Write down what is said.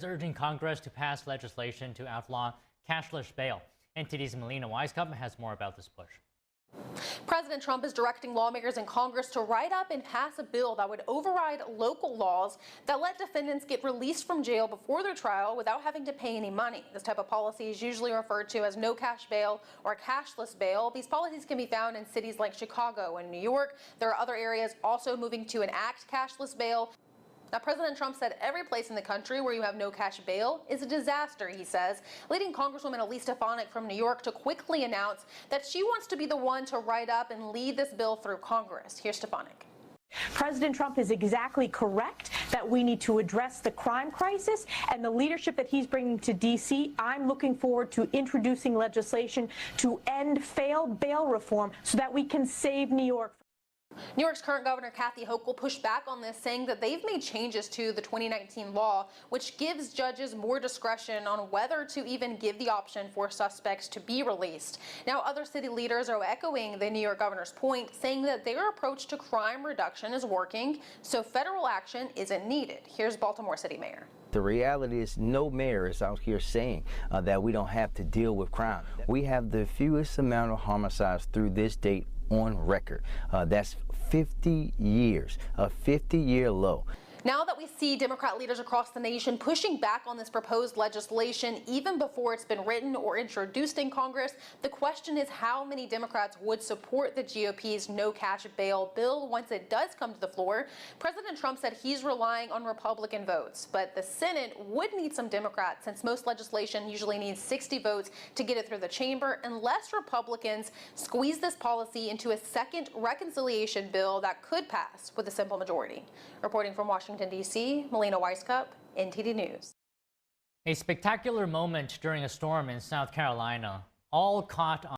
is urging Congress to pass legislation to outlaw cashless bail. NTD's Melina Weisskopf has more about this push. President Trump is directing lawmakers in Congress to write up and pass a bill that would override local laws that let defendants get released from jail before their trial without having to pay any money. This type of policy is usually referred to as no cash bail or cashless bail. These policies can be found in cities like Chicago and New York. There are other areas also moving to enact cashless bail. Now, President Trump said every place in the country where you have no cash bail is a disaster, he says, leading Congresswoman Elise Stefanik from New York to quickly announce that she wants to be the one to write up and lead this bill through Congress. Here's Stefanik. President Trump is exactly correct that we need to address the crime crisis and the leadership that he's bringing to D.C. I'm looking forward to introducing legislation to end failed bail reform so that we can save New York. New York's current governor, Kathy Hochul, pushed back on this, saying that they've made changes to the 2019 law, which gives judges more discretion on whether to even give the option for suspects to be released. Now, other city leaders are echoing the New York governor's point, saying that their approach to crime reduction is working, so federal action isn't needed. Here's Baltimore City Mayor. The reality is no mayor is out here saying that we don't have to deal with crime. We have the fewest amount of homicides through this date on record. That's 50 years, a 50-year low. Now that we see Democrat leaders across the nation pushing back on this proposed legislation even before it's been written or introduced in Congress, the question is how many Democrats would support the GOP's no cash bail bill once it does come to the floor. President Trump said he's relying on Republican votes, but the Senate would need some Democrats since most legislation usually needs 60 votes to get it through the chamber unless Republicans squeeze this policy into a second reconciliation bill that could pass with a simple majority. Reporting from Washington, D.C., Melina Weisskopf, NTD News. A spectacular moment during a storm in South Carolina, all caught on